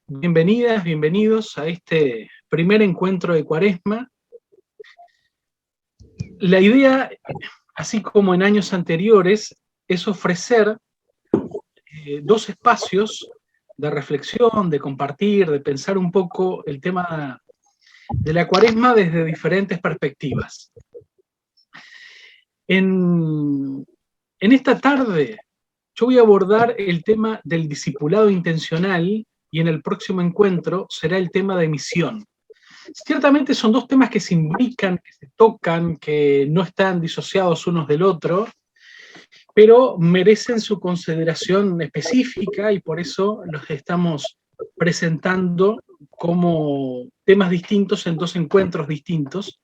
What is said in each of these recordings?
Bienvenidas, bienvenidos a este primer encuentro de Cuaresma. La idea, así como en años anteriores, es ofrecer dos espacios de reflexión, de compartir, de pensar un poco el tema de la Cuaresma desde diferentes perspectivas. En esta tarde yo voy a abordar el tema del discipulado intencional y en el próximo encuentro será el tema de misión. Ciertamente son dos temas que se imbrican, que se tocan, que no están disociados unos del otro, pero merecen su consideración específica y por eso los estamos presentando como temas distintos en dos encuentros distintos,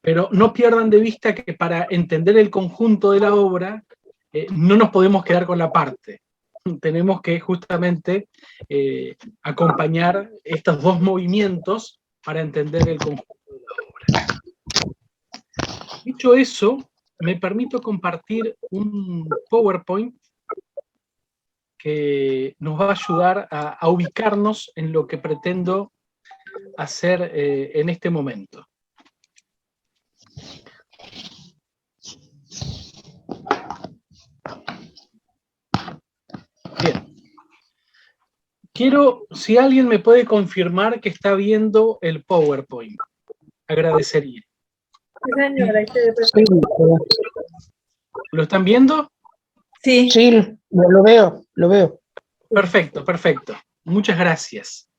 pero no pierdan de vista que para entender el conjunto de la obra no nos podemos quedar con la parte. Tenemos que justamente acompañar estos dos movimientos para entender el conjunto de la obra. Dicho eso, me permito compartir un PowerPoint que nos va a ayudar a ubicarnos en lo que pretendo hacer en este momento. Bien. Quiero, si alguien me puede confirmar que está viendo el PowerPoint, agradecería. Señora, Sí, ¿Lo están viendo? sí. sí, lo veo. Perfecto, perfecto. Muchas gracias.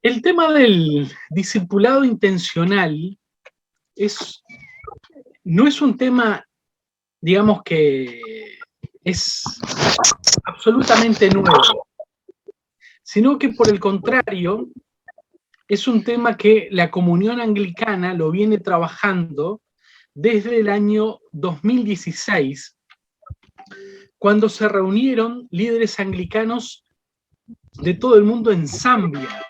El tema del discipulado intencional no es un tema, digamos, que es absolutamente nuevo, sino que por el contrario, es un tema que la comunión anglicana lo viene trabajando desde el año 2016, cuando se reunieron líderes anglicanos de todo el mundo en Zambia,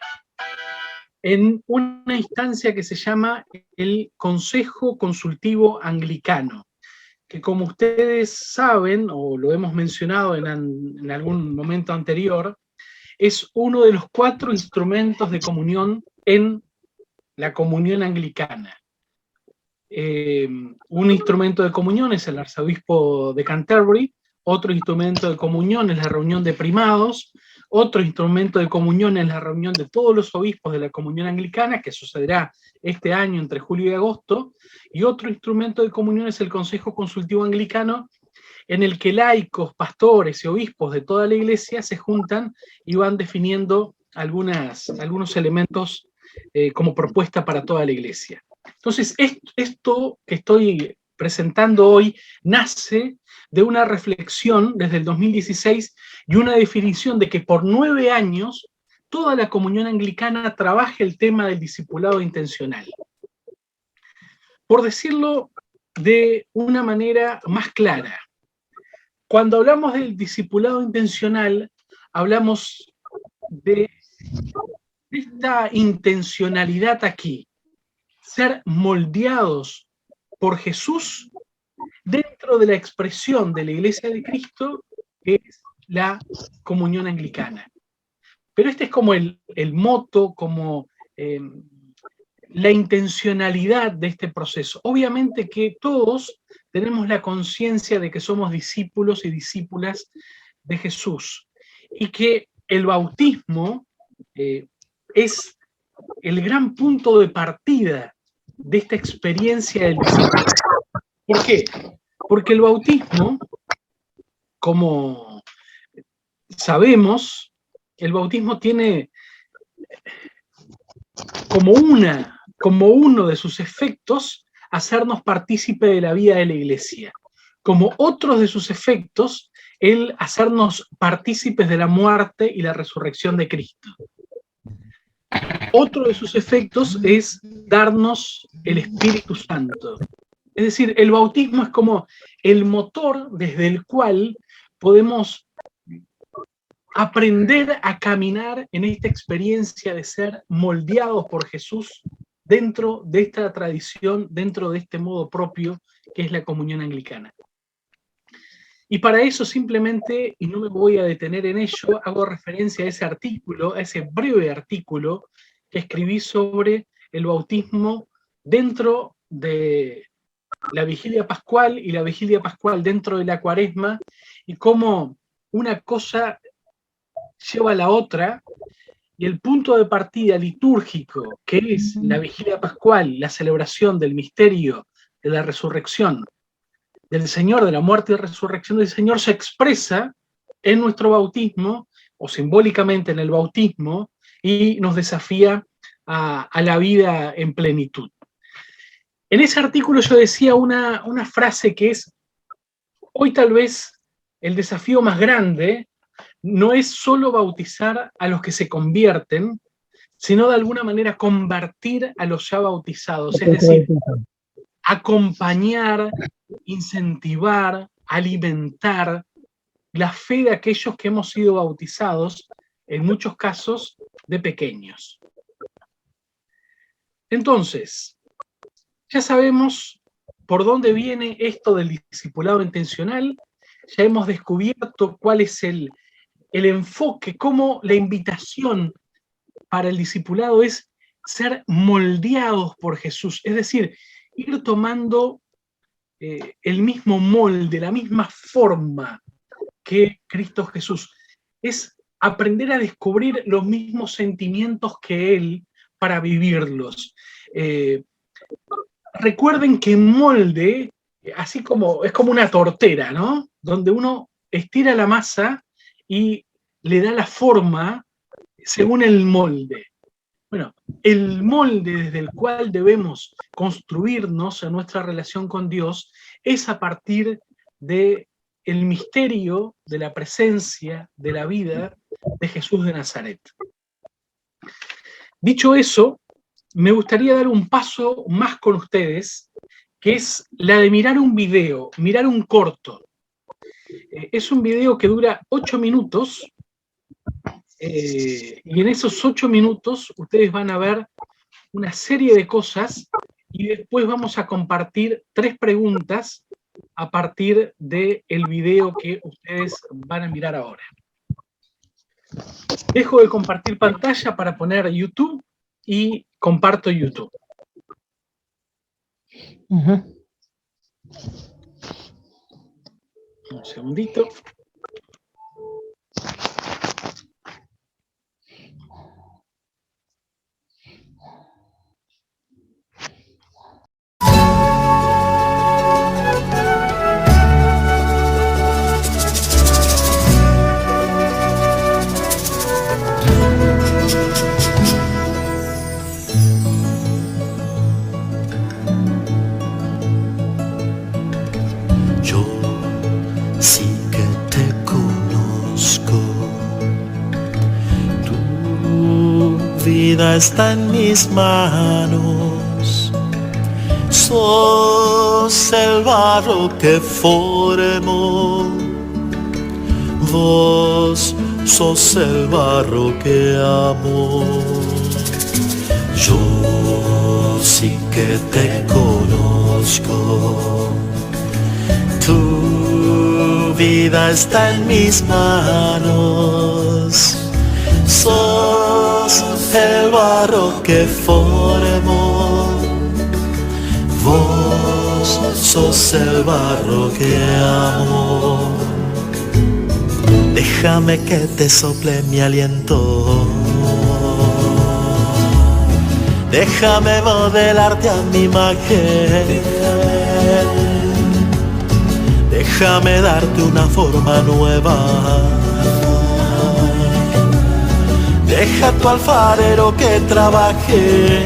en una instancia que se llama el Consejo Consultivo Anglicano, que como ustedes saben, o lo hemos mencionado en algún momento anterior, es uno de los 4 instrumentos de comunión en la comunión anglicana. Un instrumento de comunión es el arzobispo de Canterbury, otro instrumento de comunión es la reunión de primados, otro instrumento de comunión es la reunión de todos los obispos de la comunión anglicana, que sucederá este año entre julio y agosto, y otro instrumento de comunión es el Consejo Consultivo Anglicano, en el que laicos, pastores y obispos de toda la iglesia se juntan y van definiendo algunos elementos como propuesta para toda la iglesia. Entonces, esto que estoy presentando hoy nace de una reflexión desde el 2016 y una definición de que por 9 años toda la comunión anglicana trabaja el tema del discipulado intencional. Por decirlo de una manera más clara, cuando hablamos del discipulado intencional, hablamos de esta intencionalidad aquí, ser moldeados por Jesús dentro de la expresión de la Iglesia de Cristo, que es la comunión anglicana. Pero este es como el moto, como la intencionalidad de este proceso. Obviamente que todos tenemos la conciencia de que somos discípulos y discípulas de Jesús, y que el bautismo es el gran punto de partida de esta experiencia del discípulo. ¿Por qué? Porque el bautismo, como sabemos, el bautismo tiene como uno de sus efectos hacernos partícipe de la vida de la iglesia. Como otros de sus efectos, el hacernos partícipes de la muerte y la resurrección de Cristo. Otro de sus efectos es darnos el Espíritu Santo. Es decir, el bautismo es como el motor desde el cual podemos aprender a caminar en esta experiencia de ser moldeados por Jesús dentro de esta tradición, dentro de este modo propio que es la comunión anglicana. Y para eso simplemente, y no me voy a detener en ello, hago referencia a ese artículo, a ese breve artículo que escribí sobre el bautismo dentro de la vigilia pascual y la vigilia pascual dentro de la cuaresma, y cómo una cosa lleva a la otra, y el punto de partida litúrgico, que es la vigilia pascual, la celebración del misterio de la resurrección del Señor, de la muerte y resurrección del Señor, se expresa en nuestro bautismo, o simbólicamente en el bautismo, y nos desafía a la vida en plenitud. En ese artículo yo decía una frase que es, hoy tal vez el desafío más grande no es solo bautizar a los que se convierten, sino de alguna manera convertir a los ya bautizados, es decir, acompañar, incentivar, alimentar la fe de aquellos que hemos sido bautizados, en muchos casos de pequeños. Entonces, ya sabemos por dónde viene esto del discipulado intencional, ya hemos descubierto cuál es el enfoque, cómo la invitación para el discipulado es ser moldeados por Jesús, es decir, ir tomando el mismo molde, la misma forma que Cristo Jesús. Es aprender a descubrir los mismos sentimientos que Él para vivirlos. Recuerden que molde, así como es como una tortera, ¿no? Donde uno estira la masa y le da la forma según el molde. Bueno, el molde desde el cual debemos construirnos en nuestra relación con Dios es a partir del misterio de la presencia, de la vida de Jesús de Nazaret. Dicho eso, me gustaría dar un paso más con ustedes, que es la de mirar un video, mirar un corto. Es un video que dura 8 minutos, y en esos 8 minutos ustedes van a ver una serie de cosas y después vamos a compartir 3 preguntas a partir del video que ustedes van a mirar ahora. Dejo de compartir pantalla para poner YouTube y comparto YouTube. Un segundito. Sí que te conozco, tu vida está en mis manos, sos el barro que formó, vos sos el barro que amo. Yo sí que te conozco, tu vida está en mis manos, sos el barro que formó, vos sos el barro que amo. Déjame que te sople mi aliento, déjame modelarte a mi imagen, déjame darte una forma nueva. Deja tu alfarero que trabaje,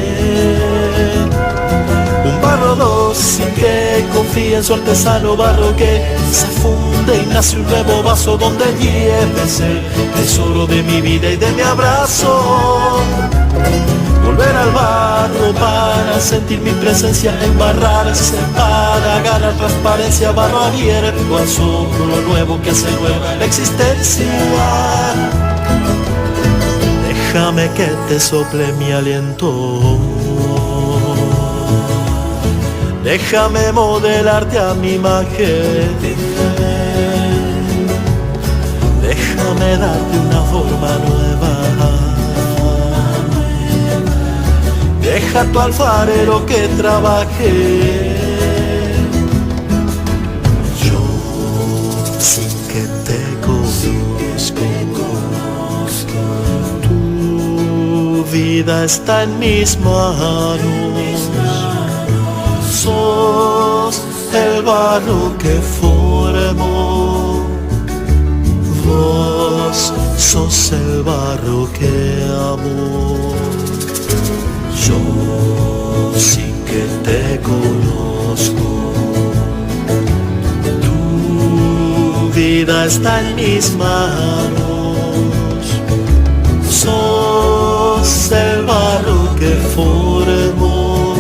un barro dócil que confía en su artesano, barro que se funde y nace un nuevo vaso donde lleves el tesoro de mi vida y de mi abrazo. Volver al barro para sentir mi presencia, embarrarse para ganar transparencia, barro abierto al soplo, lo nuevo que hace nueva la existencia. Déjame que te sople mi aliento, déjame modelarte a mi imagen, darte una forma nueva. Deja a tu alfarero que trabaje. Yo sin que te conozco, tu vida está en mis manos. Sos el barro que formó, vos sos el barro que amó. Yo sin que te conozco, tu vida está en mis manos. Sos el barro que formó,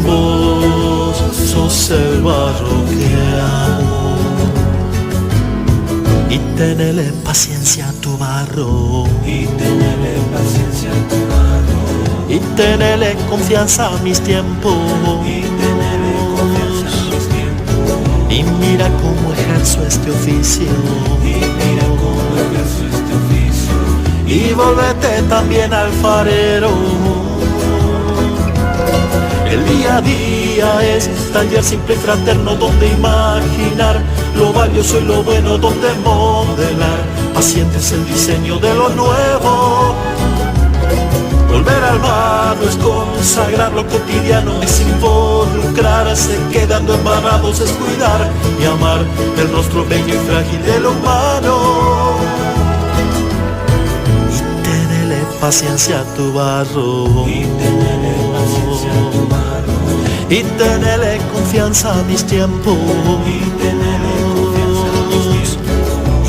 vos sos el barro que amo. Y tenele paciencia a tu barro, y tenele paciencia a tu barro, y tenele confianza a mis tiempos, y tenele confianza a mis tiempos. Y mira cómo ejerzo este oficio, y mira cómo ejerzo este oficio. Y volvete también alfarero. El día a día es taller simple y fraterno donde imaginar lo valioso y lo bueno, donde modelar. Paciente es el diseño de lo nuevo. Volver al barro es consagrar lo cotidiano, es involucrarse, quedando embarrados es cuidar y amar el rostro bello y frágil de lo humano. Y tenele paciencia a tu barro, y tenele paciencia a tu barro, y tenele confianza a mis tiempos, y tenele confianza a mis tiempos.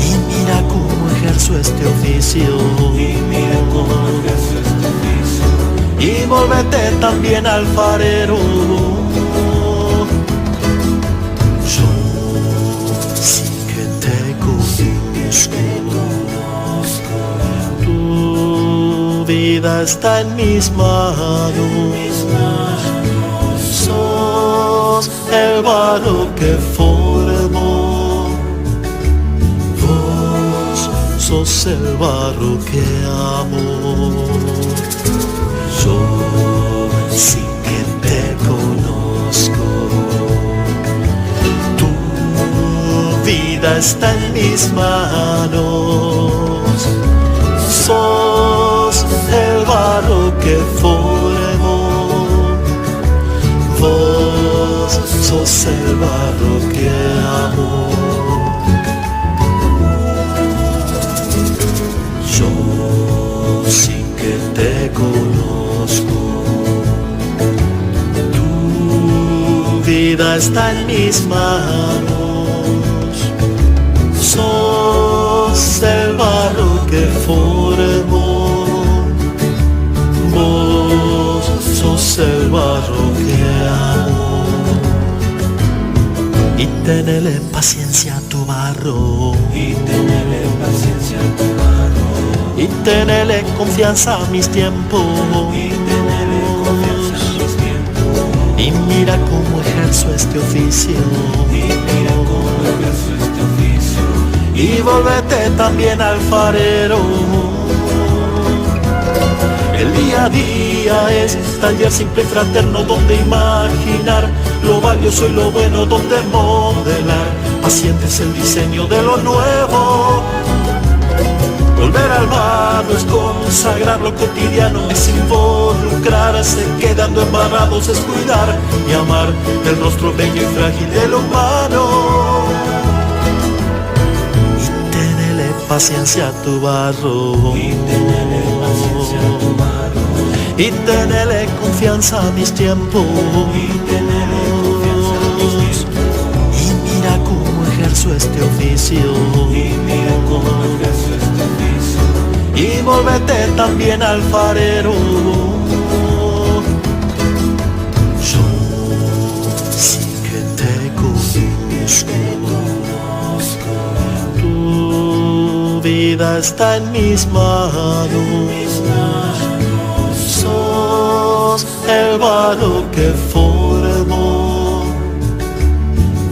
Y mira cómo ejerzo este oficio, y mira cómo ejerzo este oficio. Y volvete también alfarero. Yo sí que te conozco, tu vida está en mis manos. Sos el barro que formó, vos sos el barro que amo. Yo sí que te conozco, tu vida está en mis manos. Sos el barro que formó, vos sos el barro que amo. Yo sí que te conozco, tu vida está en mis manos. Sos el barro que formó, vos sos el barro que amo. Y tenele paciencia a tu barro, y tenele paciencia a tu barro, y tenele confianza a mis tiempos, y tenele confianza a mis tiempos. Y mira cómo ejerzo este oficio, y mira cómo ejerzo este oficio. Y volvete también alfarero. El día a día es taller simple y fraterno donde imaginar lo valioso y lo bueno, donde modelar. Paciente es el diseño de lo nuevo. Volver al barro es consagrar lo cotidiano, es involucrarse, quedando embarrados es cuidar y amar el rostro bello y frágil de lo humano. Y tenele paciencia a tu barro, y tenele paciencia a tu barro, y tenele confianza a mis tiempos, y tenele confianza a mis tiempos. Y mira cómo ejerzo este oficio, y mira cómo ejerzo este oficio. Y volvete también alfarero. Yo sí que te conozco, tu vida está en mis manos. Sos el barro que formó,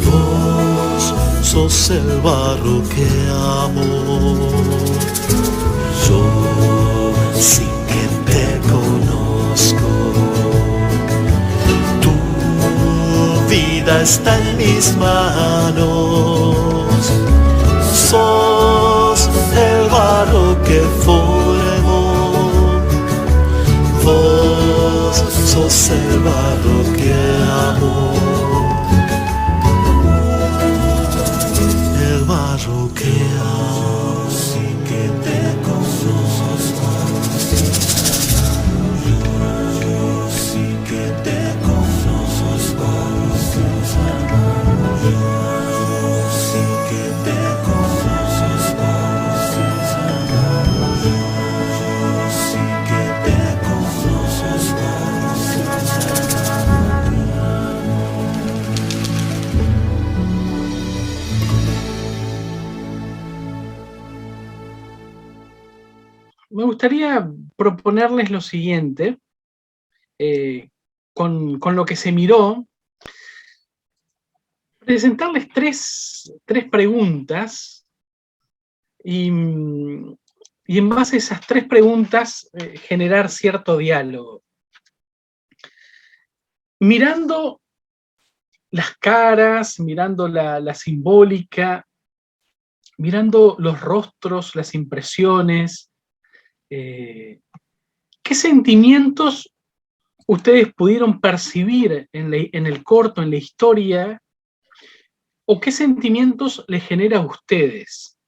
vos sos el barro que amo. Yo sí que te conozco, tu vida está en mis manos. Sos el barro que formó, vos sos el barro que amo. El barro que amo, sí que te conozco. Yo sí que te conozco. Yo sí que te conozco. Yo sí que te conozco. Me gustaría proponerles lo siguiente, con lo que se miró, presentarles tres preguntas y en base a esas tres preguntas generar cierto diálogo. Mirando las caras, mirando la simbólica, mirando los rostros, las impresiones, ¿qué sentimientos ustedes pudieron percibir en el corto, en la historia, o qué sentimientos les genera a ustedes?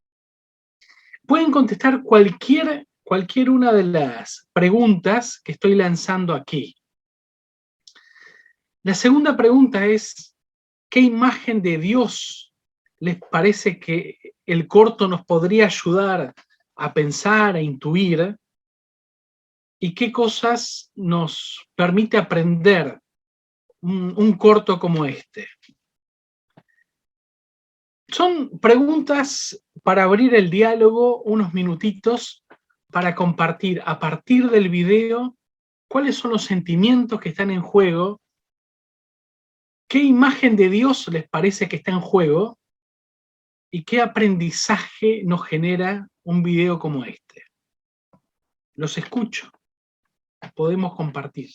Pueden contestar cualquier una de las preguntas que estoy lanzando aquí. La segunda pregunta es, ¿qué imagen de Dios les parece que el corto nos podría ayudar a pensar, a intuir? ¿Y qué cosas nos permite aprender un corto como este? Son preguntas para abrir el diálogo, unos minutitos para compartir a partir del video cuáles son los sentimientos que están en juego, qué imagen de Dios les parece que está en juego y qué aprendizaje nos genera un video como este. Los escucho, podemos compartir.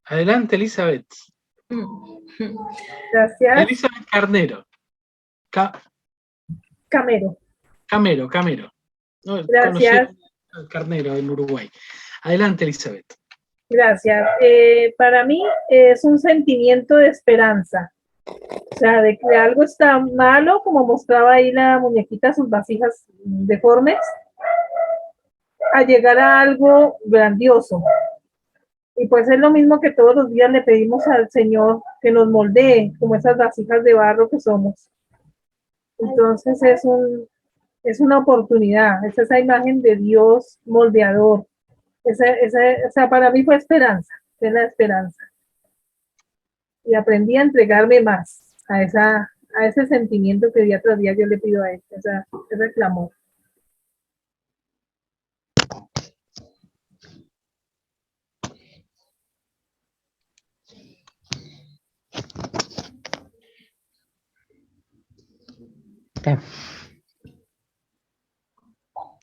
Adelante, Elizabeth. Gracias. Elizabeth Carnero. Camero. Camero. No, Gracias. Carnero en Uruguay. Adelante, Elizabeth. Gracias. Para mí es un sentimiento de esperanza. O sea, de que algo está malo, como mostraba ahí la muñequita, sus vasijas deformes, a llegar a algo grandioso. Y pues es lo mismo que todos los días le pedimos al Señor que nos moldee como esas vasijas de barro que somos. Entonces es una oportunidad, es esa imagen de Dios moldeador. Esa para mí fue esperanza, es la esperanza. Y aprendí a entregarme más a ese sentimiento que día tras día yo le pido a él, ese clamor.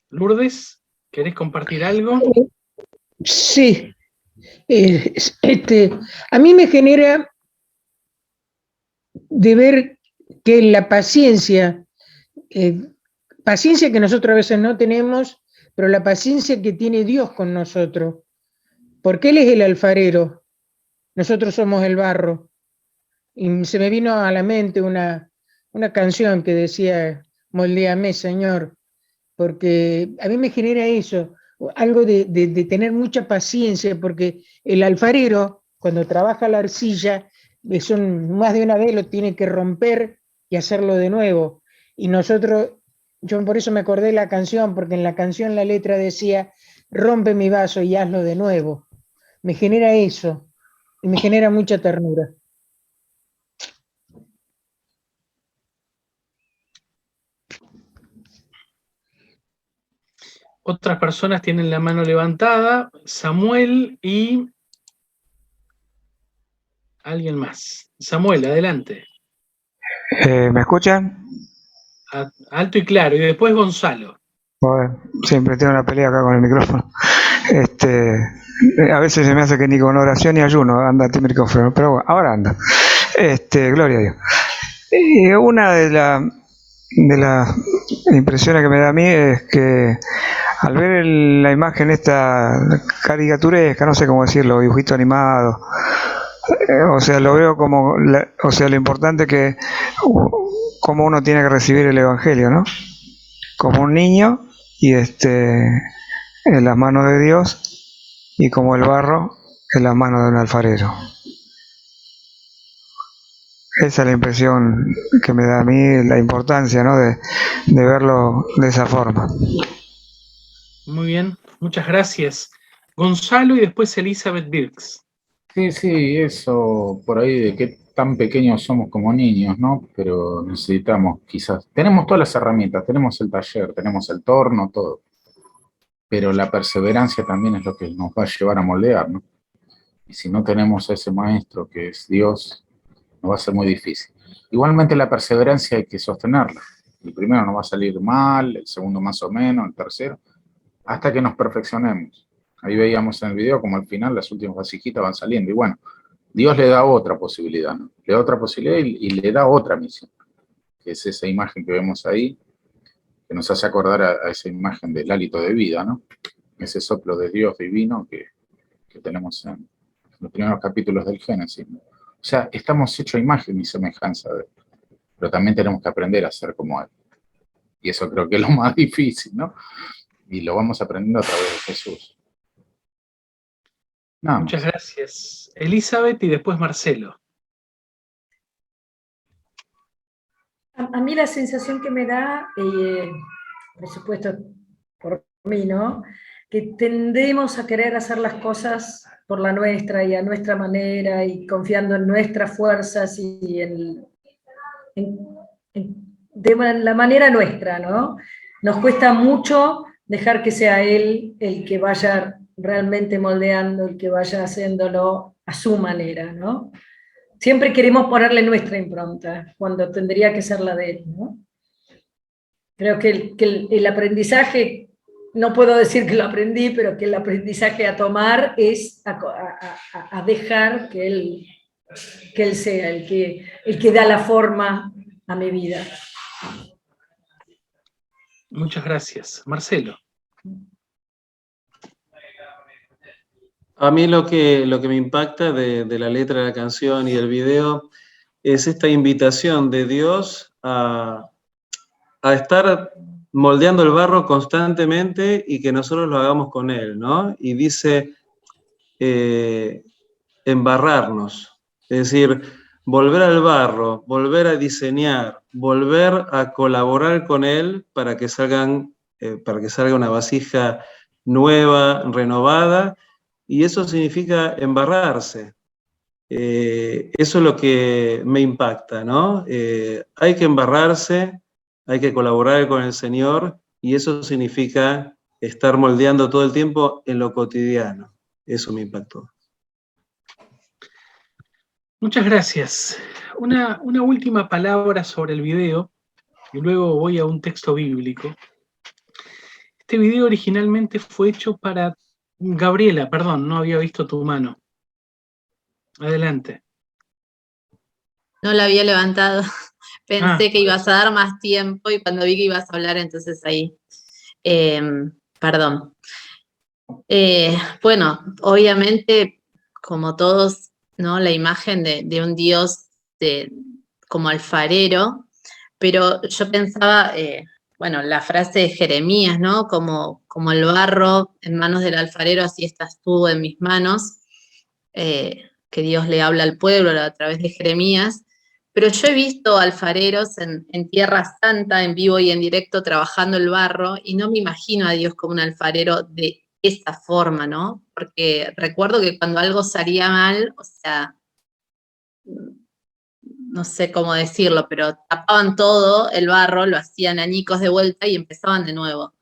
Lourdes, ¿querés compartir algo? Sí. A mí me genera de ver que la paciencia que nosotros a veces no tenemos, pero la paciencia que tiene Dios con nosotros, porque Él es el alfarero, nosotros somos el barro. Y se me vino a la mente una canción que decía, moldéame, Señor, porque a mí me genera eso, algo de tener mucha paciencia, porque el alfarero, cuando trabaja la arcilla, más de una vez lo tiene que romper y hacerlo de nuevo. Y nosotros, yo por eso me acordé de la canción, porque en la canción la letra decía, rompe mi vaso y hazlo de nuevo. Me genera eso, y me genera mucha ternura. Otras personas tienen la mano levantada, Samuel y alguien más. Samuel, adelante. ¿Me escuchan? Alto y claro. Y después Gonzalo. Bueno, siempre tengo una pelea acá con el micrófono. A veces se me hace que ni con oración ni ayuno anda este micrófono, pero bueno, ahora anda. Gloria a Dios. Una de las impresiones que me da a mí es que al ver la imagen esta caricaturesca, no sé cómo decirlo, dibujito animado, o sea, lo veo como, o sea, lo importante que como uno tiene que recibir el Evangelio, ¿no? Como un niño y en las manos de Dios y como el barro en las manos de un alfarero. Esa es la impresión que me da a mí, la importancia, ¿no? de verlo de esa forma. Muy bien, muchas gracias. Gonzalo y después Elizabeth Birks. Sí, eso por ahí de que tan pequeños somos como niños, ¿no? Pero necesitamos quizás, tenemos todas las herramientas, tenemos el taller, tenemos el torno, todo, pero la perseverancia también es lo que nos va a llevar a moldear, ¿no? Y si no tenemos a ese maestro que es Dios, nos va a ser muy difícil. Igualmente la perseverancia hay que sostenerla. El primero nos va a salir mal, el segundo más o menos, el tercero, hasta que nos perfeccionemos. Ahí veíamos en el video como al final las últimas vasijitas van saliendo. Y bueno, Dios le da otra posibilidad, ¿no? Le da otra posibilidad y le da otra misión, que es esa imagen que vemos ahí, que nos hace acordar a esa imagen del hálito de vida, ¿no? Ese soplo de Dios divino que tenemos en los primeros capítulos del Génesis, ¿no? O sea, estamos hechos a imagen y semejanza de Él, pero también tenemos que aprender a ser como Él. Y eso creo que es lo más difícil, ¿no? Y lo vamos aprendiendo a través de Jesús. Nada Muchas más. gracias. Elizabeth y después Marcelo. A mí la sensación que me da, por supuesto por mí, ¿no? Que tendemos a querer hacer las cosas por la nuestra y a nuestra manera y confiando en nuestras fuerzas y de la manera nuestra, ¿no? Nos cuesta mucho dejar que sea Él el que vaya realmente moldeando, el que vaya haciéndolo a su manera, ¿no? Siempre queremos ponerle nuestra impronta, cuando tendría que ser la de Él, ¿no? Creo que el aprendizaje, no puedo decir que lo aprendí, pero que el aprendizaje a tomar es a dejar que Él sea el que da la forma a mi vida. Muchas gracias. Marcelo. A mí lo que me impacta de la letra de la canción y del video es esta invitación de Dios a estar moldeando el barro constantemente y que nosotros lo hagamos con Él, ¿no? Y dice embarrarnos, es decir, volver al barro, volver a diseñar, volver a colaborar con Él para que salga una vasija nueva, renovada, y eso significa embarrarse. Eso es lo que me impacta, ¿no? Hay que embarrarse, hay que colaborar con el Señor, y eso significa estar moldeando todo el tiempo en lo cotidiano. Eso me impactó. Muchas gracias. Una última palabra sobre el video, y luego voy a un texto bíblico. Este video originalmente fue hecho para Gabriela, perdón, no había visto tu mano. Adelante. No la había levantado. Pensé que ibas a dar más tiempo y cuando vi que ibas a hablar, entonces ahí, perdón. Bueno, obviamente, como todos, ¿no? La imagen de un Dios como alfarero, pero yo pensaba, bueno, la frase de Jeremías, ¿no? Como el barro en manos del alfarero, así estás tú en mis manos, que Dios le habla al pueblo a través de Jeremías. Pero yo he visto alfareros en Tierra Santa, en vivo y en directo, trabajando el barro, y no me imagino a Dios como un alfarero de esa forma, ¿no? Porque recuerdo que cuando algo salía mal, o sea, no sé cómo decirlo, pero tapaban todo el barro, lo hacían añicos de vuelta y empezaban de nuevo.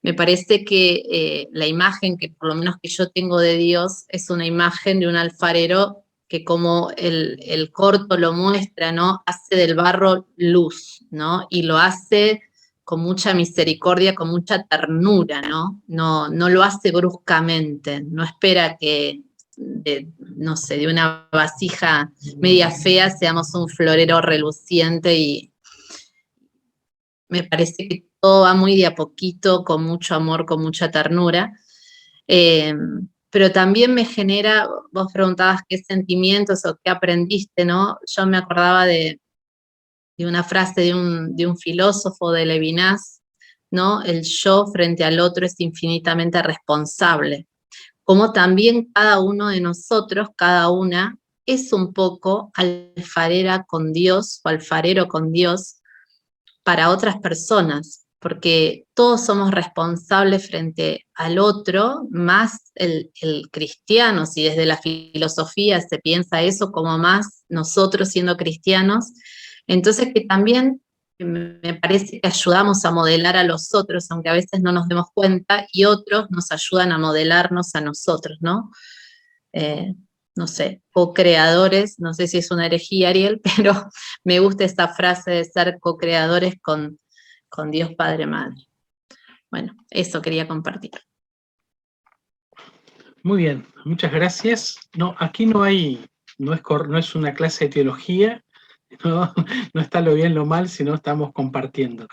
Me parece que la imagen que por lo menos que yo tengo de Dios es una imagen de un alfarero que, como el corto lo muestra, ¿no? Hace del barro luz, ¿no? Y lo hace con mucha misericordia, con mucha ternura, ¿no? No lo hace bruscamente, no espera que, no sé, de una vasija media fea seamos un florero reluciente, y me parece que todo va muy de a poquito, con mucho amor, con mucha ternura. Pero también me genera, vos preguntabas qué sentimientos o qué aprendiste, ¿no? Yo me acordaba de una frase de un filósofo, de Levinas, ¿no? El yo frente al otro es infinitamente responsable. Como también cada uno de nosotros, cada una, es un poco alfarera con Dios o alfarero con Dios para otras personas, porque todos somos responsables frente al otro, más el cristiano, si desde la filosofía se piensa eso, como más nosotros siendo cristianos. Entonces, que también me parece que ayudamos a modelar a los otros, aunque a veces no nos demos cuenta, y otros nos ayudan a modelarnos a nosotros, ¿no? No sé, co-creadores, no sé si es una herejía, Ariel, pero me gusta esta frase de ser co-creadores con Dios Padre Madre. Bueno, eso quería compartir. Muy bien, muchas gracias. No, aquí no es una clase de teología, no está lo bien, lo mal, sino estamos compartiendo.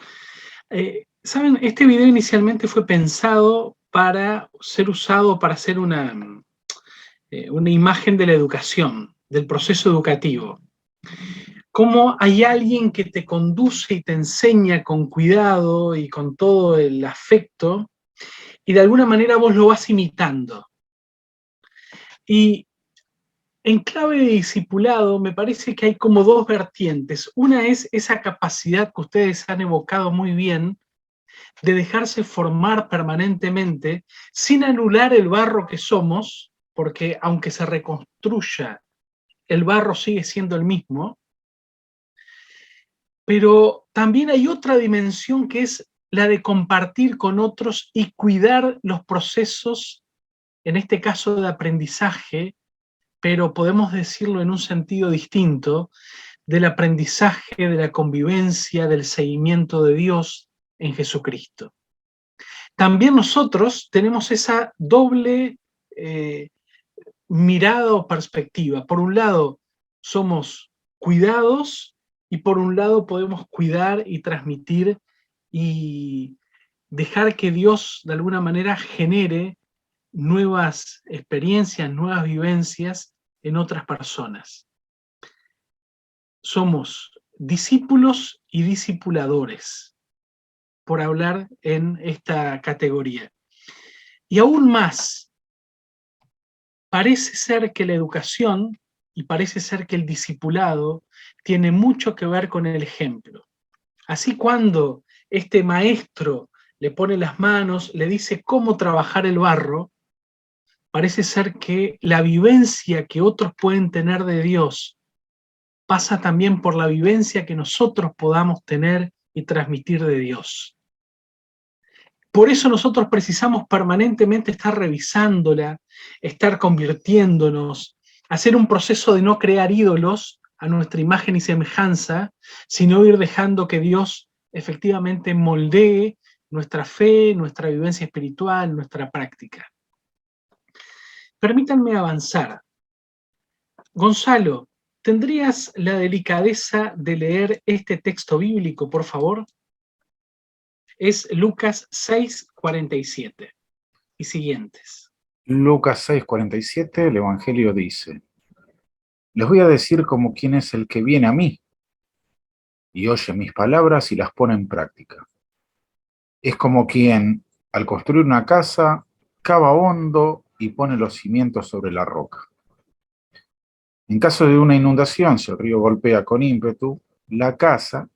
Saben, este video inicialmente fue pensado para ser usado para hacer una imagen de la educación, del proceso educativo. Cómo hay alguien que te conduce y te enseña con cuidado y con todo el afecto, y de alguna manera vos lo vas imitando. Y en clave de discipulado me parece que hay como dos vertientes. Una es esa capacidad que ustedes han evocado muy bien de dejarse formar permanentemente sin anular el barro que somos, porque aunque se reconstruya, el barro sigue siendo el mismo. Pero también hay otra dimensión, que es la de compartir con otros y cuidar los procesos, en este caso de aprendizaje, pero podemos decirlo en un sentido distinto, del aprendizaje, de la convivencia, del seguimiento de Dios en Jesucristo. También nosotros tenemos esa doble mirada o perspectiva. Por un lado, somos cuidados, y por un lado podemos cuidar y transmitir y dejar que Dios de alguna manera genere nuevas experiencias, nuevas vivencias en otras personas. Somos discípulos y discipuladores, por hablar en esta categoría. Y aún más, parece ser que la educación y parece ser que el discipulado tiene mucho que ver con el ejemplo. Así, cuando este maestro le pone las manos, le dice cómo trabajar el barro, parece ser que la vivencia que otros pueden tener de Dios pasa también por la vivencia que nosotros podamos tener y transmitir de Dios. Por eso nosotros precisamos permanentemente estar revisándola, estar convirtiéndonos, hacer un proceso de no crear ídolos a nuestra imagen y semejanza, sino ir dejando que Dios efectivamente moldee nuestra fe, nuestra vivencia espiritual, nuestra práctica. Permítanme avanzar. Gonzalo, ¿tendrías la delicadeza de leer este texto bíblico, por favor? Es Lucas 6:47 y siguientes. Lucas 6:47, el Evangelio dice: les voy a decir como quién es el que viene a mí y oye mis palabras y las pone en práctica. Es como quien, al construir una casa, cava hondo y pone los cimientos sobre la roca. En caso de una inundación, si el río golpea con ímpetu, la casa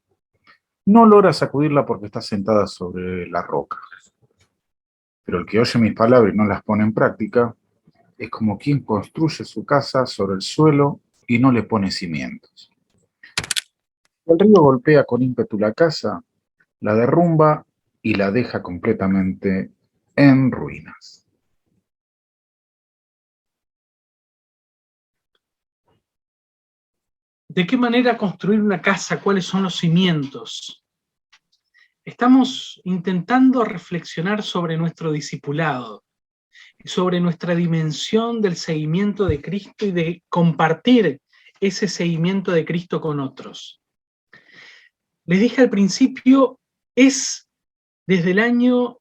no logra sacudirla porque está sentada sobre la roca. Pero el que oye mis palabras y no las pone en práctica es como quien construye su casa sobre el suelo y no le pone cimientos. Si el río golpea con ímpetu la casa, la derrumba y la deja completamente en ruinas. ¿De qué manera construir una casa? ¿Cuáles son los cimientos? Estamos intentando reflexionar sobre nuestro discipulado, sobre nuestra dimensión del seguimiento de Cristo y de compartir ese seguimiento de Cristo con otros. Les dije al principio, es desde el año,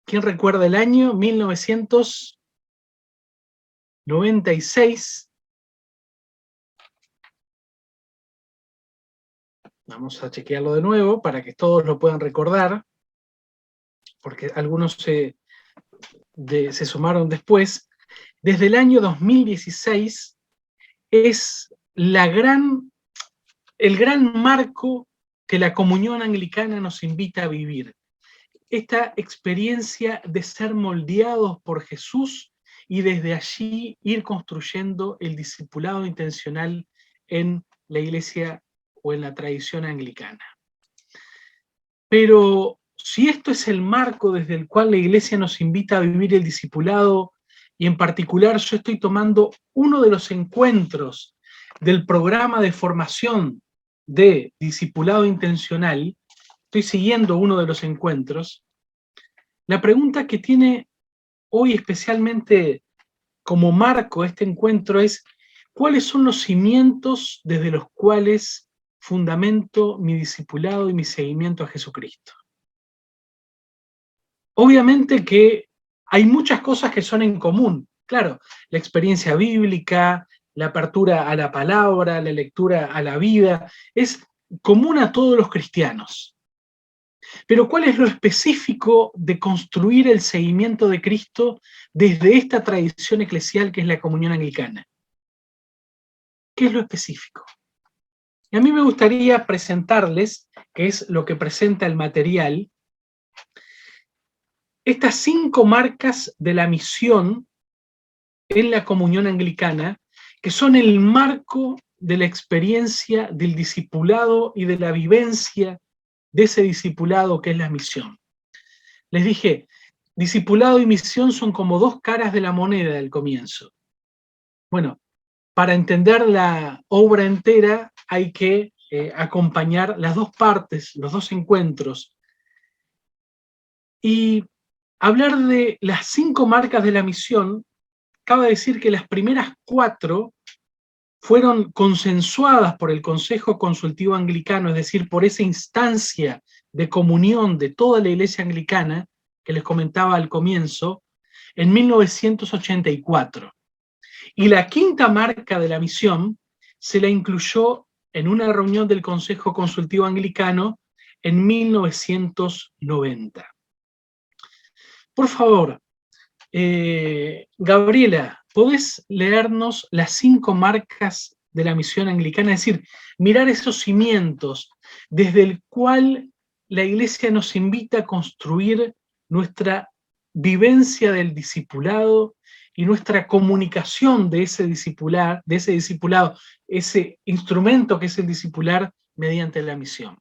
¿quién recuerda el año? 1996. Vamos a chequearlo de nuevo para que todos lo puedan recordar, porque algunos se sumaron después. Desde el año 2016 es el gran marco que la comunión anglicana nos invita a vivir. Esta experiencia de ser moldeados por Jesús y desde allí ir construyendo el discipulado intencional en la iglesia o en la tradición anglicana. Pero si esto es el marco desde el cual la iglesia nos invita a vivir el discipulado, y en particular yo estoy tomando uno de los encuentros del programa de formación de discipulado intencional, estoy siguiendo uno de los encuentros, la pregunta que tiene hoy especialmente como marco este encuentro es: ¿cuáles son los cimientos desde los cuales fundamento mi discipulado y mi seguimiento a Jesucristo? Obviamente que hay muchas cosas que son en común. Claro, la experiencia bíblica, la apertura a la palabra, la lectura a la vida, es común a todos los cristianos. Pero ¿cuál es lo específico de construir el seguimiento de Cristo desde esta tradición eclesial que es la comunión anglicana? ¿Qué es lo específico? Y a mí me gustaría presentarles, que es lo que presenta el material, estas 5 marcas de la misión en la comunión anglicana, que son el marco de la experiencia del discipulado y de la vivencia de ese discipulado que es la misión. Les dije, discipulado y misión son como 2 caras de la moneda del comienzo. Bueno, para entender la obra entera hay que acompañar las 2 partes, los 2 encuentros. Y hablar de las 5 marcas de la misión, cabe decir que las primeras 4 fueron consensuadas por el Consejo Consultivo Anglicano, es decir, por esa instancia de comunión de toda la Iglesia Anglicana, que les comentaba al comienzo, en 1984. Y la 5ª marca de la misión se la incluyó en una reunión del Consejo Consultivo Anglicano en 1990. Por favor, Gabriela, ¿podés leernos las 5 marcas de la misión anglicana? Es decir, mirar esos cimientos desde el cual la Iglesia nos invita a construir nuestra vivencia del discipulado y nuestra comunicación de ese discipulado, ese instrumento que es el discipular mediante la misión.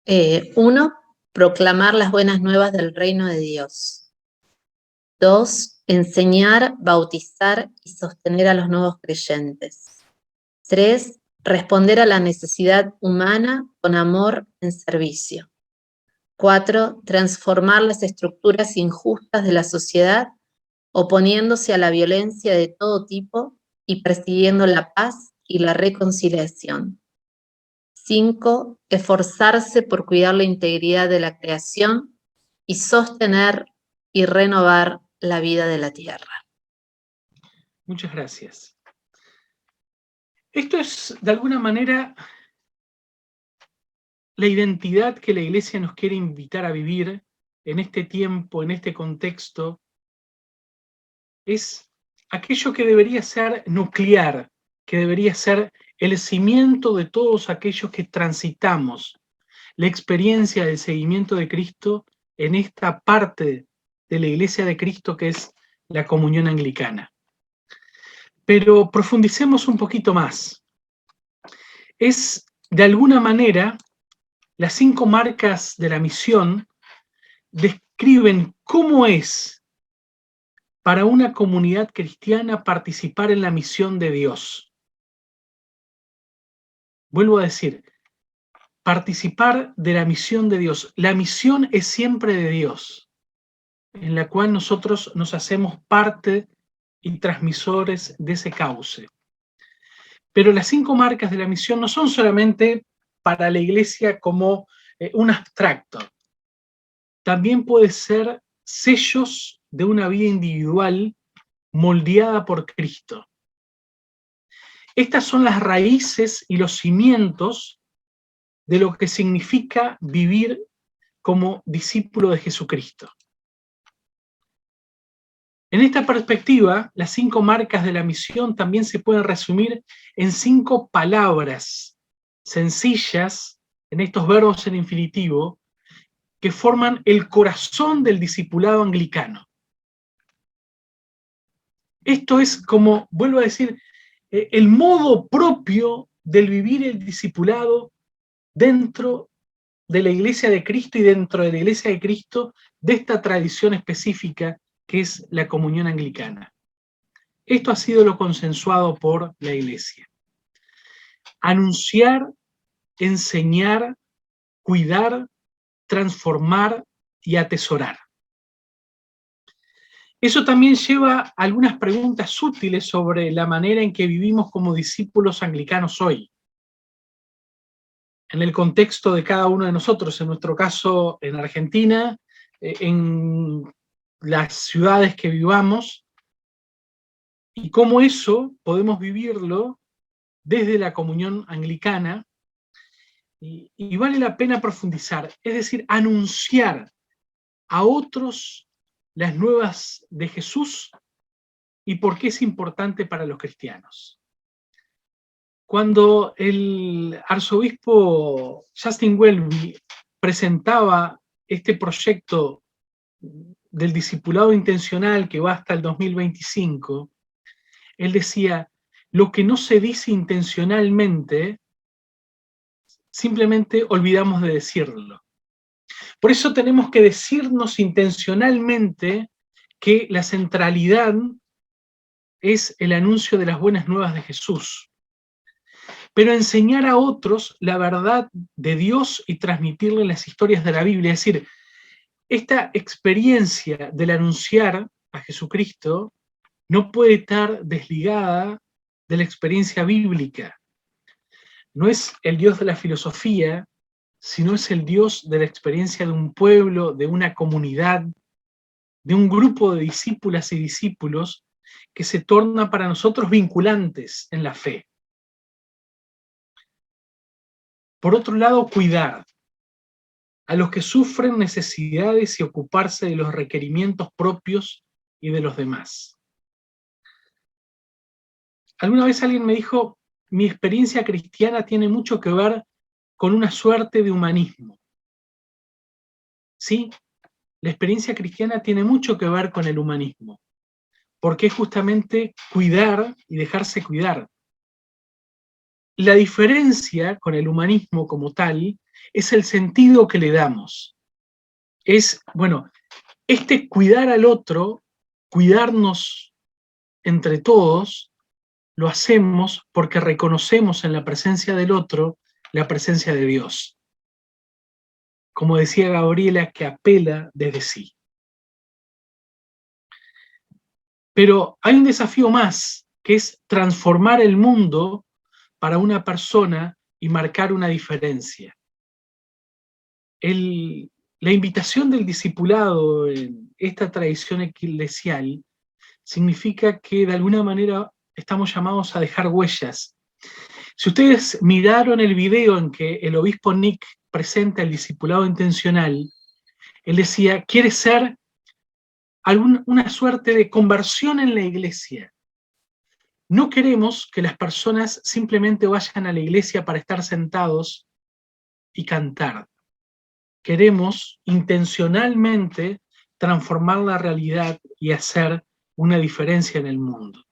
1. Proclamar las buenas nuevas del reino de Dios. 2. Enseñar, bautizar y sostener a los nuevos creyentes. 3. Responder a la necesidad humana con amor en servicio. 4. Transformar las estructuras injustas de la sociedad, oponiéndose a la violencia de todo tipo y persiguiendo la paz y la reconciliación. 5. Esforzarse por cuidar la integridad de la creación y sostener y renovar la vida de la tierra. Muchas gracias. Esto es, de alguna manera, la identidad que la Iglesia nos quiere invitar a vivir en este tiempo, en este contexto. Es aquello que debería ser nuclear, que debería ser el cimiento de todos aquellos que transitamos la experiencia del seguimiento de Cristo en esta parte de la Iglesia de Cristo que es la comunión anglicana. Pero profundicemos un poquito más. es, de alguna manera, las 5 marcas de la misión describen cómo es para una comunidad cristiana participar en la misión de Dios. Vuelvo a decir, participar de la misión de Dios. La misión es siempre de Dios, en la cual nosotros nos hacemos parte y transmisores de ese cauce. Pero las 5 marcas de la misión no son solamente para la iglesia como un abstracto. También puede ser sellos de una vida individual moldeada por Cristo. Estas son las raíces y los cimientos de lo que significa vivir como discípulo de Jesucristo. En esta perspectiva, las 5 marcas de la misión también se pueden resumir en 5 palabras sencillas, en estos verbos en infinitivo, que forman el corazón del discipulado anglicano. Esto es como, vuelvo a decir, el modo propio del vivir el discipulado dentro de la Iglesia de Cristo y dentro de la Iglesia de Cristo de esta tradición específica que es la comunión anglicana. Esto ha sido lo consensuado por la Iglesia. Anunciar, enseñar, cuidar, transformar y atesorar. Eso también lleva a algunas preguntas útiles sobre la manera en que vivimos como discípulos anglicanos hoy. En el contexto de cada uno de nosotros, en nuestro caso en Argentina, en las ciudades que vivamos, y cómo eso podemos vivirlo desde la comunión anglicana, y vale la pena profundizar, es decir, anunciar a otros las nuevas de Jesús y por qué es importante para los cristianos. Cuando el arzobispo Justin Welby presentaba este proyecto del discipulado intencional que va hasta el 2025, él decía, lo que no se dice intencionalmente, simplemente olvidamos de decirlo. Por eso tenemos que decirnos intencionalmente que la centralidad es el anuncio de las buenas nuevas de Jesús. Pero enseñar a otros la verdad de Dios y transmitirle las historias de la Biblia. Es decir, esta experiencia del anunciar a Jesucristo no puede estar desligada de la experiencia bíblica. No es el Dios de la filosofía, sino es el Dios de la experiencia de un pueblo, de una comunidad, de un grupo de discípulas y discípulos que se torna para nosotros vinculantes en la fe. Por otro lado, cuidar a los que sufren necesidades y ocuparse de los requerimientos propios y de los demás. Alguna vez alguien me dijo, mi experiencia cristiana tiene mucho que ver con una suerte de humanismo. Sí, la experiencia cristiana tiene mucho que ver con el humanismo, porque es justamente cuidar y dejarse cuidar. La diferencia con el humanismo como tal es el sentido que le damos. Es, bueno, este cuidar al otro, cuidarnos entre todos, lo hacemos porque reconocemos en la presencia del otro la presencia de Dios. Como decía Gabriela, que apela desde sí. Pero hay un desafío más, que es transformar el mundo para una persona y marcar una diferencia. La invitación del discipulado en esta tradición eclesial significa que de alguna manera estamos llamados a dejar huellas. Si ustedes miraron el video en que el obispo Nick presenta el discipulado intencional, él decía, quiere ser una suerte de conversión en la iglesia. No queremos que las personas simplemente vayan a la iglesia para estar sentados y cantar. Queremos intencionalmente transformar la realidad y hacer una diferencia en el mundo.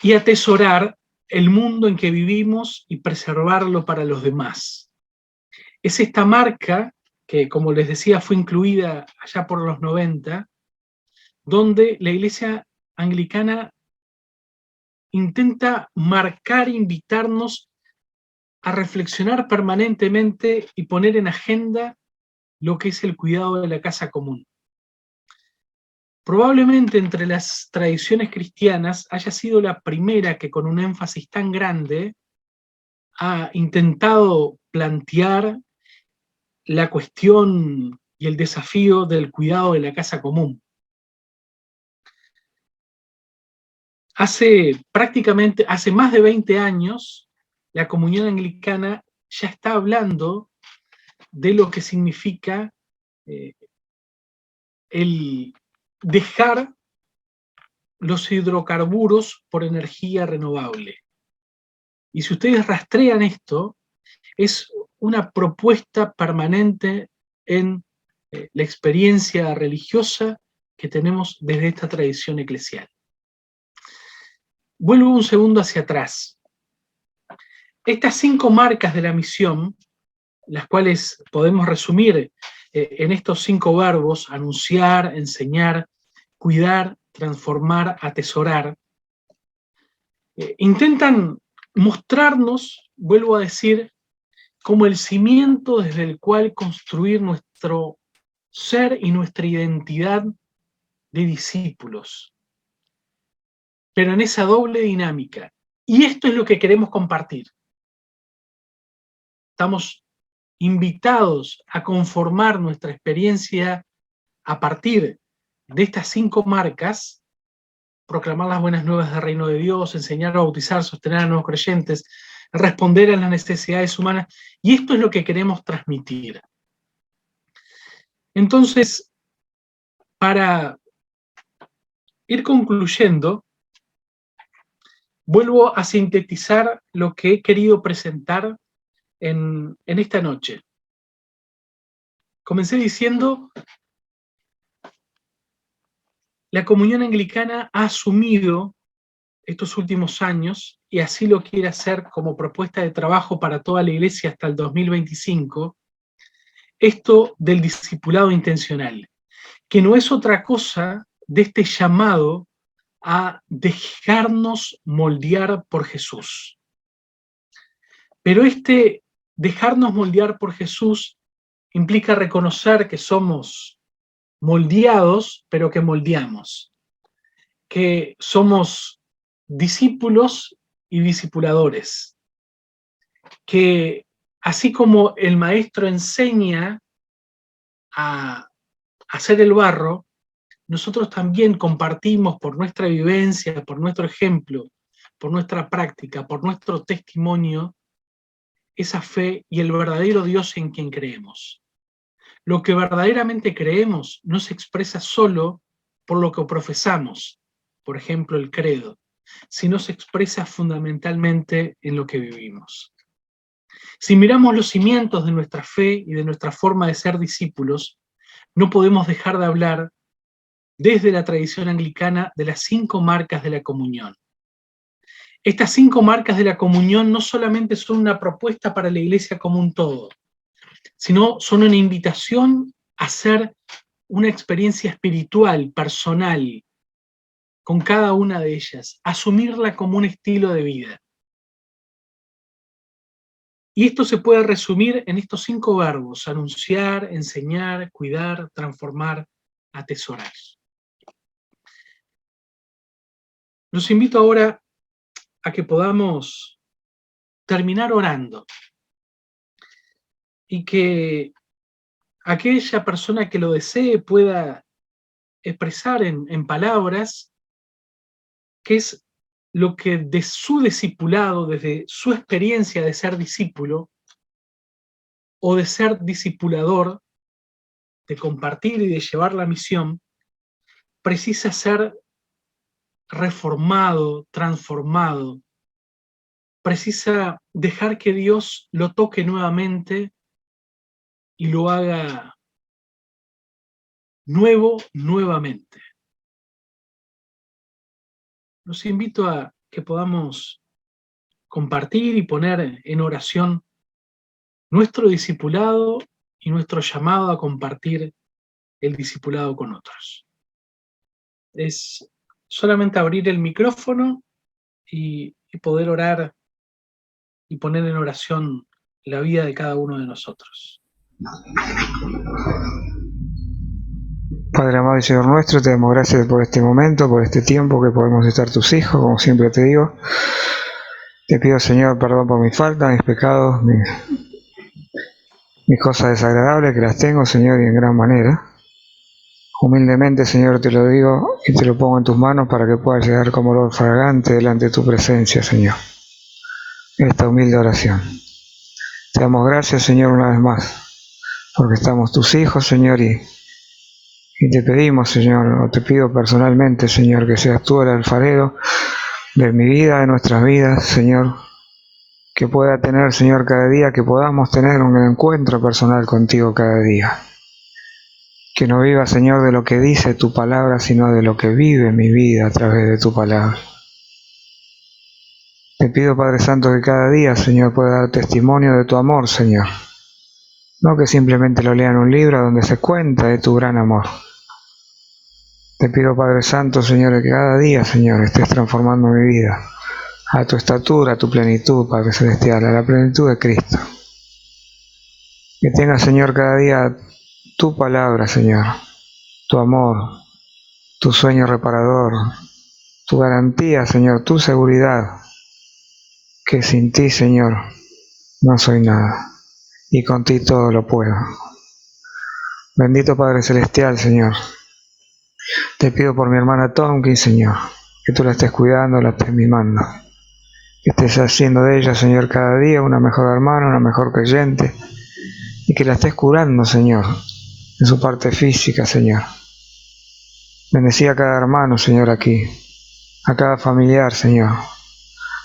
Y atesorar el mundo en que vivimos y preservarlo para los demás. Es esta marca que, como les decía, fue incluida allá por los 90, donde la Iglesia Anglicana intenta marcar, invitarnos a reflexionar permanentemente y poner en agenda lo que es el cuidado de la casa común. Probablemente entre las tradiciones cristianas haya sido la primera que con un énfasis tan grande ha intentado plantear la cuestión y el desafío del cuidado de la casa común. Hace más de 20 años, la comunión anglicana ya está hablando de lo que significa el dejar los hidrocarburos por energía renovable. Y si ustedes rastrean esto, es una propuesta permanente en la experiencia religiosa que tenemos desde esta tradición eclesial. Vuelvo un segundo hacia atrás. Estas 5 marcas de la misión, las cuales podemos resumir en estos 5 verbos: anunciar, enseñar, cuidar, transformar, atesorar, intentan mostrarnos, vuelvo a decir, como el cimiento desde el cual construir nuestro ser y nuestra identidad de discípulos, pero en esa doble dinámica. Y esto es lo que queremos compartir. Estamos invitados a conformar nuestra experiencia a partir de estas 5 marcas: proclamar las buenas nuevas del reino de Dios, enseñar, bautizar, sostener a nuevos creyentes, responder a las necesidades humanas, y esto es lo que queremos transmitir. Entonces, para ir concluyendo, vuelvo a sintetizar lo que he querido presentar en esta noche. Comencé diciendo: la comunión anglicana ha asumido estos últimos años, y así lo quiere hacer como propuesta de trabajo para toda la Iglesia hasta el 2025, esto del discipulado intencional, que no es otra cosa de este llamado a dejarnos moldear por Jesús. Pero este dejarnos moldear por Jesús implica reconocer que somos moldeados, pero que moldeamos, que somos discípulos y discipuladores, que así como el maestro enseña a hacer el barro, nosotros también compartimos por nuestra vivencia, por nuestro ejemplo, por nuestra práctica, por nuestro testimonio, esa fe y el verdadero Dios en quien creemos. Lo que verdaderamente creemos no se expresa solo por lo que profesamos, por ejemplo el credo, sino se expresa fundamentalmente en lo que vivimos. Si miramos los cimientos de nuestra fe y de nuestra forma de ser discípulos, no podemos dejar de hablar desde la tradición anglicana de las 5 marcas de la comunión. Estas 5 marcas de la comunión no solamente son una propuesta para la Iglesia como un todo, sino son una invitación a hacer una experiencia espiritual, personal, con cada una de ellas, asumirla como un estilo de vida. Y esto se puede resumir en estos 5 verbos: anunciar, enseñar, cuidar, transformar, atesorar. Los invito ahora a que podamos terminar orando y que aquella persona que lo desee pueda expresar en palabras qué es lo que de su discipulado, desde su experiencia de ser discípulo o de ser discipulador, de compartir y de llevar la misión, precisa ser reformado, transformado, precisa dejar que Dios lo toque nuevamente y lo haga nuevo nuevamente. Los invito a que podamos compartir y poner en oración nuestro discipulado y nuestro llamado a compartir el discipulado con otros. Es solamente abrir el micrófono y poder orar y poner en oración la vida de cada uno de nosotros. Padre amado y Señor nuestro, te damos gracias por este momento, por este tiempo que podemos estar tus hijos, como siempre te digo. Te pido, Señor, perdón por mis faltas, mis pecados, mis cosas desagradables, que las tengo, Señor, y en gran manera. Humildemente, Señor, te lo digo y te lo pongo en tus manos para que puedas llegar como olor fragante delante de tu presencia, Señor. Esta humilde oración. Te damos gracias, Señor, una vez más, porque estamos tus hijos, Señor, y te pedimos, Señor, o te pido personalmente, Señor, que seas tú el alfarero de mi vida, de nuestras vidas, Señor, que pueda tener, Señor, cada día, que podamos tener un encuentro personal contigo cada día. Que no viva, Señor, de lo que dice tu palabra, sino de lo que vive mi vida a través de tu palabra. Te pido, Padre Santo, que cada día, Señor, pueda dar testimonio de tu amor, Señor. No que simplemente lo lea en un libro donde se cuenta de tu gran amor. Te pido, Padre Santo, Señor, que cada día, Señor, estés transformando mi vida a tu estatura, a tu plenitud, Padre Celestial, a la plenitud de Cristo. Que tenga, Señor, cada día tu palabra, Señor, tu amor, tu sueño reparador, tu garantía, Señor, tu seguridad, que sin ti, Señor, no soy nada, y con ti todo lo puedo. Bendito Padre Celestial, Señor, te pido por mi hermana Tomkins, Señor, que tú la estés cuidando, la estés mimando, que estés haciendo de ella, Señor, cada día una mejor hermana, una mejor creyente, y que la estés curando, Señor, en su parte física, Señor. Bendecí a cada hermano, Señor, aquí, a cada familiar, Señor,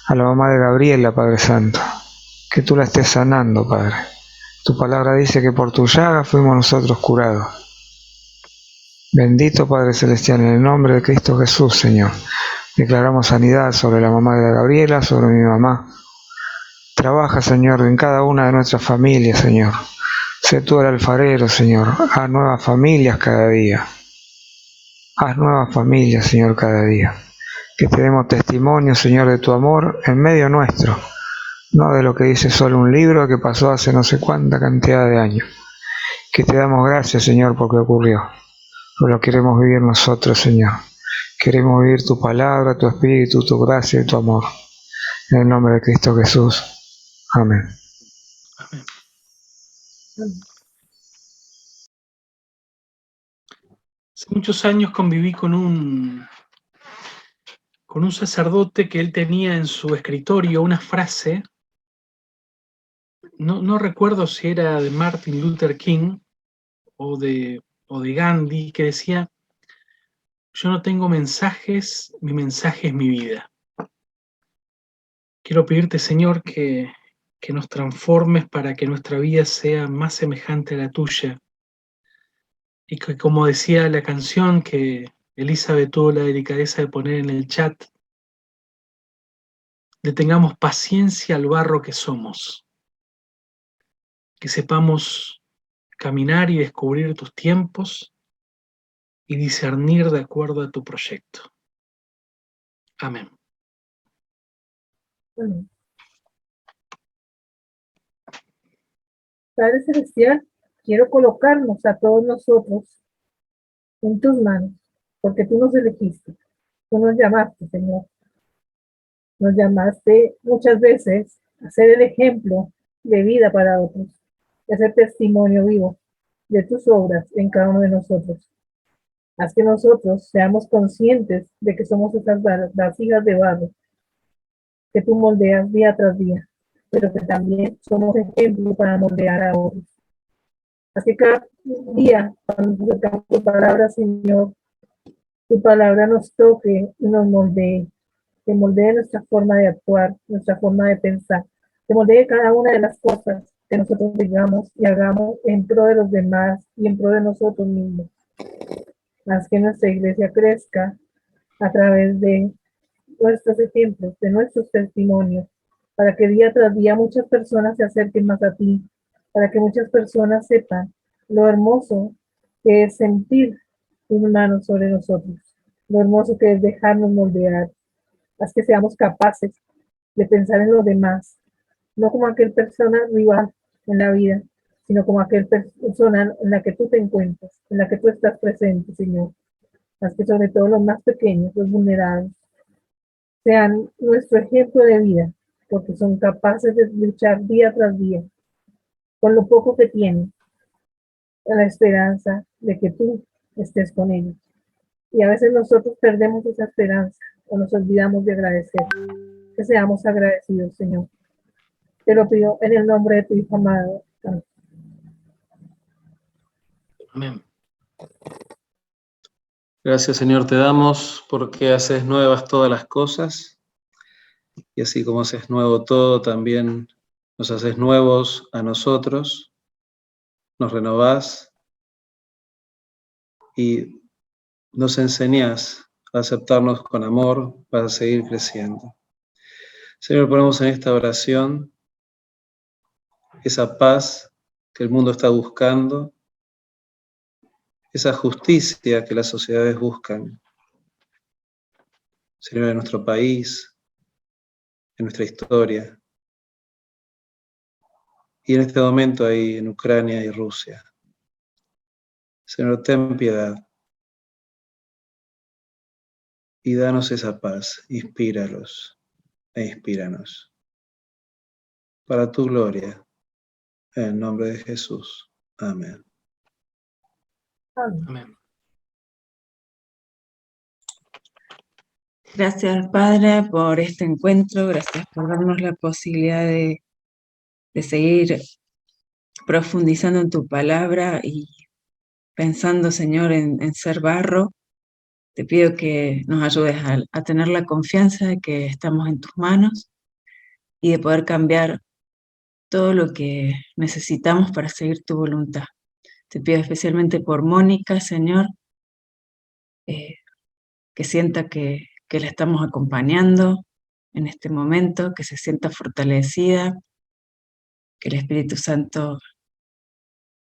a la mamá de Gabriela, Padre Santo, que tú la estés sanando, Padre. Tu palabra dice que por tu llaga fuimos nosotros curados. Bendito Padre Celestial, en el nombre de Cristo Jesús, Señor, declaramos sanidad sobre la mamá de Gabriela, sobre mi mamá. Trabaja, Señor, en cada una de nuestras familias, Señor. Sé tú el alfarero, Señor. Haz nuevas familias cada día. Haz nuevas familias, Señor, cada día. Que te demos testimonio, Señor, de tu amor en medio nuestro. No de lo que dice solo un libro que pasó hace no sé cuánta cantidad de años. Que te damos gracias, Señor, porque ocurrió. Pero lo queremos vivir nosotros, Señor. Queremos vivir tu palabra, tu espíritu, tu gracia y tu amor. En el nombre de Cristo Jesús. Amén. Amén. Hace muchos años conviví con un sacerdote que él tenía en su escritorio una frase, no recuerdo si era de Martin Luther King o de Gandhi, que decía: yo no tengo mensajes, mi mensaje es mi vida. Quiero pedirte, Señor, que nos transformes para que nuestra vida sea más semejante a la tuya. Y que, como decía la canción que Elizabeth tuvo la delicadeza de poner en el chat, le tengamos paciencia al barro que somos. Que sepamos caminar y descubrir tus tiempos y discernir de acuerdo a tu proyecto. Amén. Padre Celestial, quiero colocarnos a todos nosotros en tus manos, porque tú nos elegiste, tú nos llamaste, Señor. Nos llamaste muchas veces a ser el ejemplo de vida para otros, de ser testimonio vivo de tus obras en cada uno de nosotros. Haz que nosotros seamos conscientes de que somos esas vasijas de barro que tú moldeas día tras día, pero que también somos ejemplo para moldear a otros. Así que cada día, cuando acercamos tu palabra, Señor, tu palabra nos toque y nos moldee, que moldee nuestra forma de actuar, nuestra forma de pensar, que moldee cada una de las cosas que nosotros digamos y hagamos en pro de los demás y en pro de nosotros mismos. Haz que nuestra iglesia crezca a través de nuestros ejemplos, de nuestros testimonios, para que día tras día muchas personas se acerquen más a ti, para que muchas personas sepan lo hermoso que es sentir tus manos sobre nosotros, lo hermoso que es dejarnos moldear, haz que seamos capaces de pensar en los demás, no como aquel persona rival en la vida, sino como aquel persona en la que tú te encuentras, en la que tú estás presente, Señor. Haz que sobre todo los más pequeños, los vulnerables, sean nuestro ejemplo de vida, porque son capaces de luchar día tras día, con lo poco que tienen, en la esperanza de que tú estés con ellos. Y a veces nosotros perdemos esa esperanza o nos olvidamos de agradecer. Que seamos agradecidos, Señor. Te lo pido en el nombre de tu Hijo amado. Amén. Amén. Gracias, Señor, te damos porque haces nuevas todas las cosas y así como haces nuevo todo, también nos haces nuevos a nosotros, nos renovás y nos enseñás a aceptarnos con amor para seguir creciendo. Señor, ponemos en esta oración esa paz que el mundo está buscando, esa justicia que las sociedades buscan, Señor, en nuestro país, en nuestra historia, y en este momento ahí en Ucrania y Rusia. Señor, ten piedad y danos esa paz, inspíralos e inspíranos. Para tu gloria, en el nombre de Jesús. Amén. Amén. Gracias, Padre, por este encuentro. Gracias por darnos la posibilidad de seguir profundizando en tu palabra y pensando, Señor, en ser barro. Te pido que nos ayudes a tener la confianza de que estamos en tus manos y de poder cambiar todo lo que necesitamos para seguir tu voluntad. Te pido especialmente por Mónica, Señor, que sienta que la estamos acompañando en este momento, que se sienta fortalecida, que el Espíritu Santo,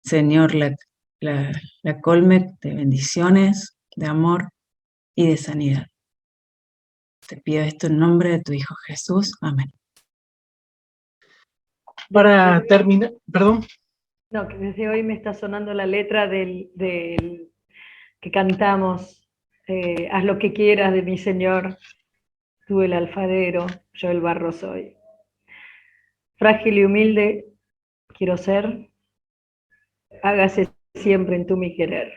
Señor, la colme de bendiciones, de amor y de sanidad. Te pido esto en nombre de tu Hijo Jesús. Amén. Para terminar, perdón. No, que desde hoy me está sonando la letra del que cantamos, haz lo que quieras de mi Señor, tú el alfarero, yo el barro soy. Frágil y humilde quiero ser, hágase siempre en tú mi querer,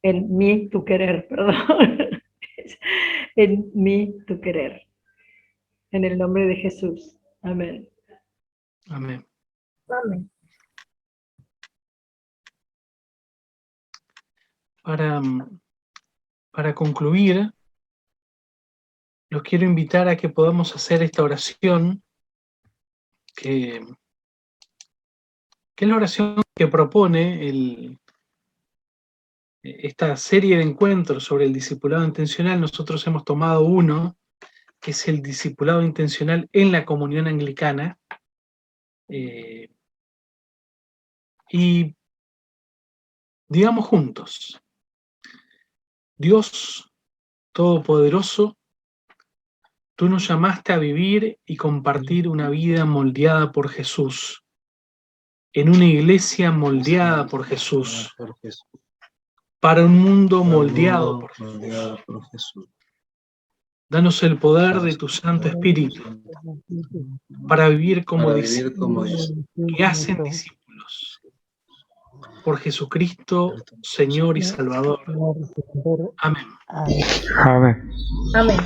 en mí tu querer, perdón, en mí tu querer. En el nombre de Jesús. Amén. Amén. Amén. Para concluir, los quiero invitar a que podamos hacer esta oración, que es la oración que propone esta serie de encuentros sobre el discipulado intencional. Nosotros hemos tomado uno, que es el discipulado intencional en la comunión anglicana, y digamos juntos: Dios Todopoderoso, tú nos llamaste a vivir y compartir una vida moldeada por Jesús, en una iglesia moldeada por Jesús, para un mundo moldeado por Jesús. Danos el poder de tu Santo Espíritu para vivir como discípulos que hacen discípulos. Por Jesucristo, Señor y Salvador. Amén. Amén. Amén.